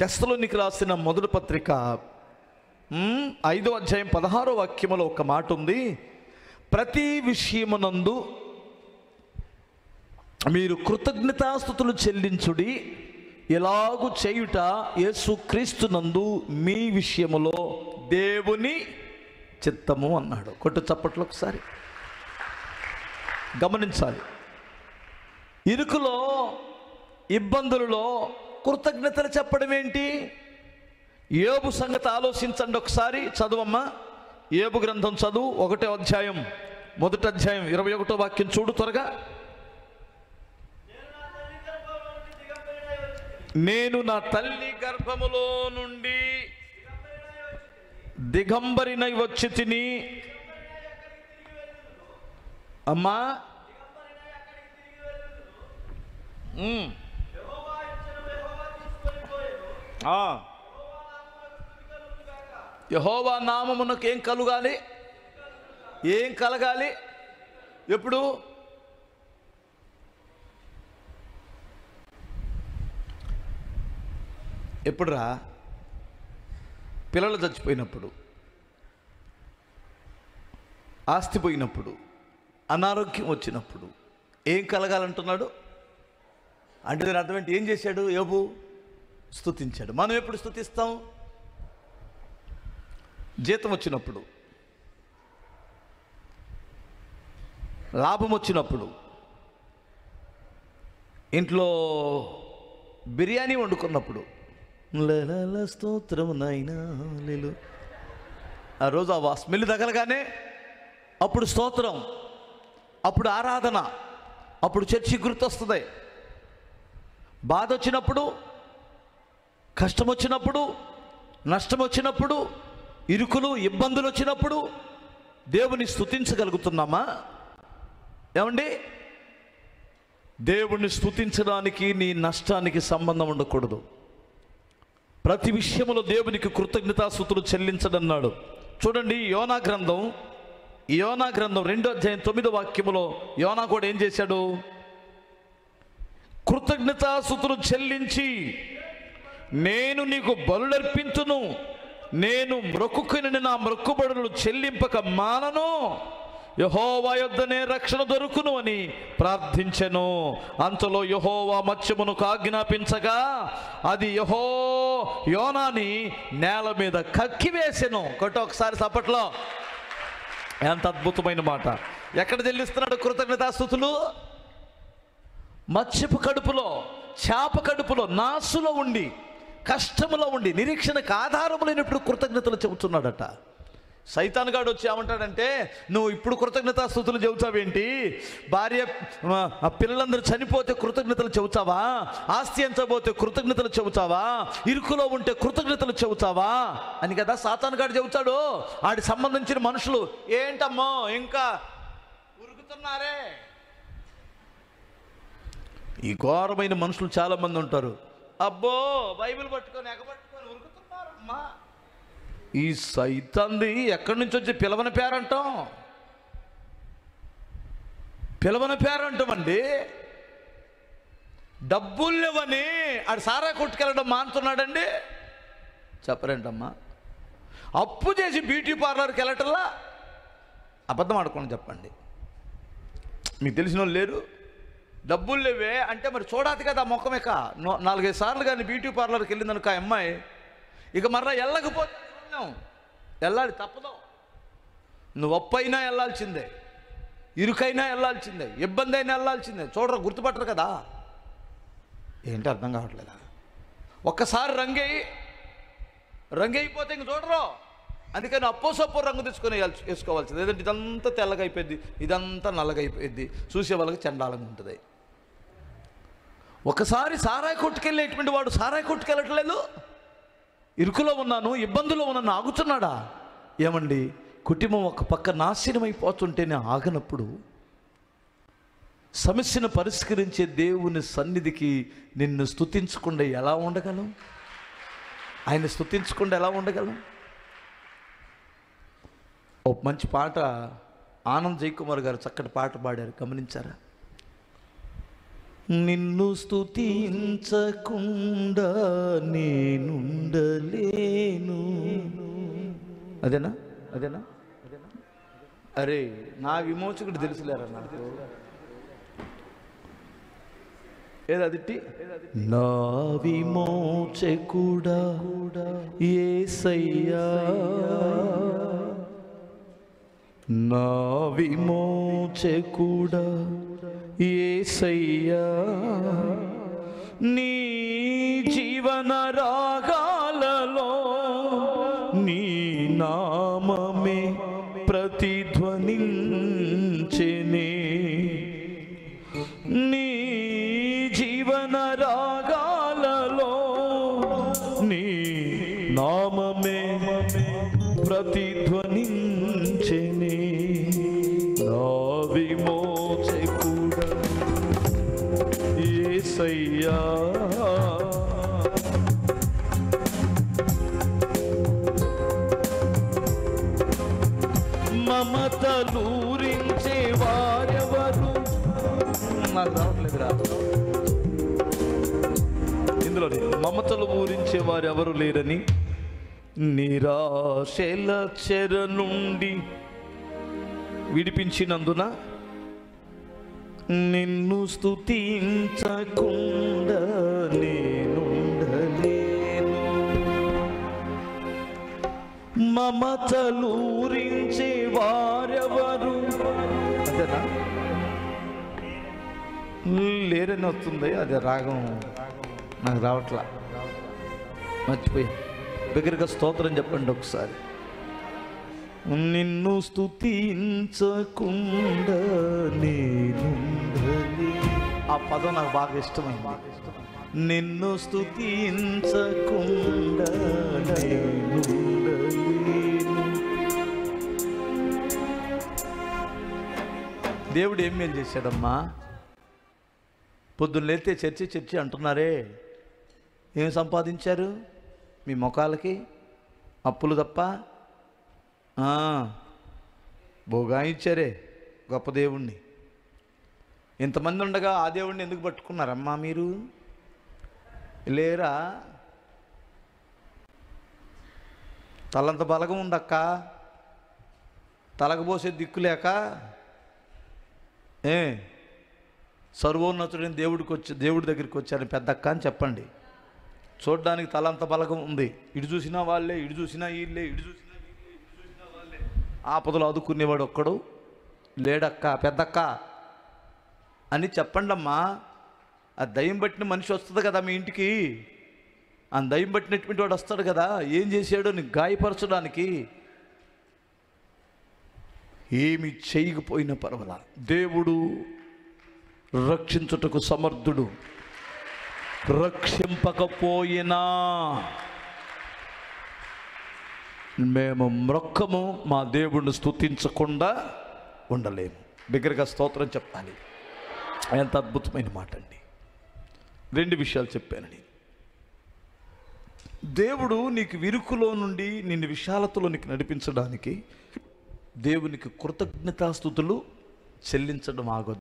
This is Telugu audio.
తెస్సలోనికి రాసిన మొదటి పత్రిక 5వ అధ్యాయం 16వ వాక్యములో ఒక మాట ఉంది. ప్రతి విషయమునందు మీరు కృతజ్ఞతాస్తుతులు చెల్లించుడి, ఎలాగు చేయుట యేసుక్రీస్తునందు మీ విషయములో దేవుని చిత్తము అన్నాడు. కొట్టు చప్పట్లు ఒకసారి. గమనించాలి, ఇరుకులో ఇబ్బందులలో కృతజ్ఞతలు చెప్పడం ఏంటి? యోబు సంగతి ఆలోచించండి ఒకసారి. చదువమ్మా, యోబు గ్రంథం చదువు, 1వ అధ్యాయం 21వ వాక్యం చూడు త్వరగా. నేను నా తల్లి గర్భములో నుండి దిగంబరినై వచ్చి తిని. అమ్మా, యెహోవా నామమునకు ఏం కలగాలి? ఏం కలగాలి? ఎప్పుడు? ఎప్పుడురా? పిల్లలు చచ్చిపోయినప్పుడు, ఆస్తి పోయినప్పుడు, అనారోగ్యం వచ్చినప్పుడు ఏం కలగాలంటున్నాడు అంటే దాని అర్థం ఏంటి? ఏం చేశాడు యోబు? స్తుతించాడు. మనం ఎప్పుడు స్తుతిస్తాం? జీతం వచ్చినప్పుడు, లాభం వచ్చినప్పుడు, ఇంట్లో బిర్యానీ వండుకున్నప్పుడు, స్తోత్రము నాయనా లేలు, ఆ రోజు ఆ స్మెల్ తగలగానే అప్పుడు స్తోత్రం, అప్పుడు ఆరాధన, అప్పుడు చర్చి గుర్తొస్తుంది. బాధ వచ్చినప్పుడు, కష్టం వచ్చినప్పుడు, నష్టం వచ్చినప్పుడు, ఇరుకులు ఇబ్బందులు వచ్చినప్పుడు దేవుని స్తుతించగలుగుతున్నామా? ఏమండి, దేవుణ్ణి స్తుతించడానికి నీ నష్టానికి సంబంధం ఉండకూడదు. ప్రతి విషయంలో దేవునికి కృతజ్ఞతాస్తుతులు చెల్లించడన్నాడు. చూడండి, యోనా గ్రంథం 2వ అధ్యాయం 9వ వాక్యములో యోనా కూడా ఏం చేశాడు? కృతజ్ఞతాస్తుతులు చెల్లించి, నేను నీకు బలులర్పించును, నేను మ్రొక్కుకొని నా మ్రొక్కుబడులు చెల్లింపక మానను, యెహోవా యొద్దనే రక్షణ దొరుకును అని ప్రార్థించెను. అంతలో యెహోవా మత్స్యమునకు ఆజ్ఞాపించగా అది యోనాని నేల మీద కక్కివేసెను. కొట్టు ఒకసారి చప్పట్లో. ఎంత అద్భుతమైన మాట! ఎక్కడ చెల్లిస్తున్నాడు కృతజ్ఞతాస్తుతులు? మత్స్యపు కడుపులో, చేప కడుపులో, నాసులో ఉండి, కష్టములో ఉండి, నిరీక్షణకు ఆధారం లేనప్పుడు కృతజ్ఞతలు చెబుతున్నాడట. సైతాన్ గాడు వచ్చి ఏమంటాడంటే, నువ్వు ఇప్పుడు కృతజ్ఞతాస్తుతులు చెబుతావేంటి? భార్య పిల్లలందరూ చనిపోతే కృతజ్ఞతలు చెబుతావా? ఆస్తి ఎంచబోతే కృతజ్ఞతలు చెబుతావా? ఇరుకులో ఉంటే కృతజ్ఞతలు చెబుతావా అని కదా సాతాన్ గాడు చెబుతాడు. ఆడి సంబంధించిన మనుషులు, ఏంటమ్మో ఇంకా ఉరుకుతున్నారే? ఈ ఘోరమైన మనుషులు చాలామంది ఉంటారు. అబ్బో, బైబిల్ పట్టుకొని ఎగబట్టుకొని ఉరుకుతున్నారమ్మా. ఈ సైతాన్ది ఎక్కడి నుంచి వచ్చి పిలవని పేరంటాం? పిలవని పేరంటామండి. డబ్బులు లేవని ఆడు సారా కొట్టుకెళ్ళడం మానుతున్నాడండి. చెప్పరేంటమ్మా? అప్పు చేసి బ్యూటీ పార్లర్కి వెళ్ళటంలా అబద్ధం ఆడుకోండి చెప్పండి. మీకు తెలిసిన వాళ్ళు లేరు? డబ్బులు లేవే అంటే మరి చూడాలి కదా ముఖమేక. 4-5 సార్లు కానీ బ్యూటీ పార్లర్కి వెళ్ళిందనుక ఆ అమ్మాయి, ఇక మరలా వెళ్ళకపోతే వెళ్ళాలి, తప్పదు. నువ్వు అప్పైనా వెళ్ళాల్సిందే, ఇరుకైనా వెళ్ళాల్సిందే, ఇబ్బంది అయినా వెళ్ళాల్సిందే. చూడరు, గుర్తుపట్టరు కదా. ఏంటి అర్థం కావట్లేదా? ఒక్కసారి రంగైపోతే ఇంక చూడరు. అందుకని అప్పో సప్పో రంగు తెచ్చుకొని వేసుకోవాల్సింది. లేదంటే ఇదంతా తెల్లగా అయిపోయింది, ఇదంతా నల్లగా అయిపోయింది, చూసే వాళ్ళకి చండాలంగా ఉంటుంది. ఒకసారి సారాయి కొట్టుకెళ్ళేటువంటి వాడు సారాయి కొట్టుకెళ్ళట్లేదు. ఇరుకులో ఉన్నాను, ఇబ్బందులో ఉన్నాను ఆగుతున్నాడా? ఏమండి, కుటుంబం ఒక పక్క నాశనం అయిపోతుంటేనే ఆగనప్పుడు సమస్యను పరిష్కరించే దేవుని సన్నిధికి నిన్ను స్తుతించకుండా ఎలా ఉండగలం? ఆయన స్తుతించకుండా ఎలా ఉండగలం? ఓ మంచి పాట ఆనంద్ జయకుమార్ గారు చక్కటి పాట పాడారు, గమనించారా? నిన్ను స్తుతించకుండా నేనుండలేను. అదేనా? అరే, నా విమోచకుడు తెలుసులేరా నాకు. ఏదది? నా విమోచకుడా యేసయ్యా, నా విమోచకుడా యేసయ్యా, నీ జీవన రాగాలలో నీ నామమే ప్రతిధ్వనించెనే, నీ జీవన రాగాలలో నీ నామమే ప్రతిధ్వనించెనే. నా విమోచకుడా యేసయ్యా, మమతలూరించే వారెవరు? నాకు రావట్లేదురా ఇందులో. మమతలు ఊరించే వారెవరు లేరని నిరాశల చెర నుండి విడిపించినందున నిన్ను స్తుతించకుండా నేనుండలేను. మమతలూరించే వారెవరు? అదేనా? లేరని వస్తుంది, అది రాగం నాకు రావట్లా, మర్చిపోయా. దగ్గరగా స్తోత్రం చెప్పండి ఒకసారి. నిన్ను స్తుతించకుండా నేనుండలేను. ఆ పదం నాకు బాగా ఇష్టమైంది. నిన్ను స్తుతించకుండా నేనుండలేను. దేవుడు ఏం మేలు చేశాడమ్మా? పొద్దున్న లేతే చర్చి అంటున్నారే, ఏం సంపాదించారు? మీ ముఖాలకి అప్పులు తప్ప భోగాయిచ్చారే గొప్ప దేవుణ్ణి. ఇంతమంది ఉండగా ఆ దేవుణ్ణి ఎందుకు పట్టుకున్నారమ్మా మీరు? లేరా? తలంత బలగం ఉందక్క, తలగబోసే దిక్కులేక సర్వోన్నతుడైన దేవుడి దగ్గరికి వచ్చారు పెద్దక్క అని చెప్పండి. చూడడానికి తలంత బలగం ఉంది, ఇటు చూసినా వాళ్ళే, ఇటు చూసినా వీళ్ళే, ఇటు చూసినా వాళ్ళే. ఆపదలు ఆదుకునేవాడు ఒక్కడు లేడక్క, పెద్దక్క అని చెప్పండి అమ్మా. ఆ దయ్యం పట్టిన మనిషి వస్తుంది కదా మీ ఇంటికి, ఆ దయ్యం పట్టినటువంటి వాడు వస్తాడు కదా, ఏం చేశాడో నీకు గాయపరచడానికి. ఏమి చేయకపోయినా పర్వాలా, దేవుడు రక్షించుటకు సమర్థుడు. రక్షింపకపోయినా మేము మ్రొక్కము, మా దేవుడిని స్తుతించకుండా ఉండలేము. బిగ్గరగా స్తోత్రం చెప్పాలి. ఎంత అద్భుతమైన మాట అండి. 2 విషయాలు చెప్పానని. దేవుడు నీకు విరుకులో నుండి నిన్ను విశాలతలోనికి నడిపించడానికి దేవునికి కృతజ్ఞతాస్తుతులు చెల్లించడం ఆగొద్దు.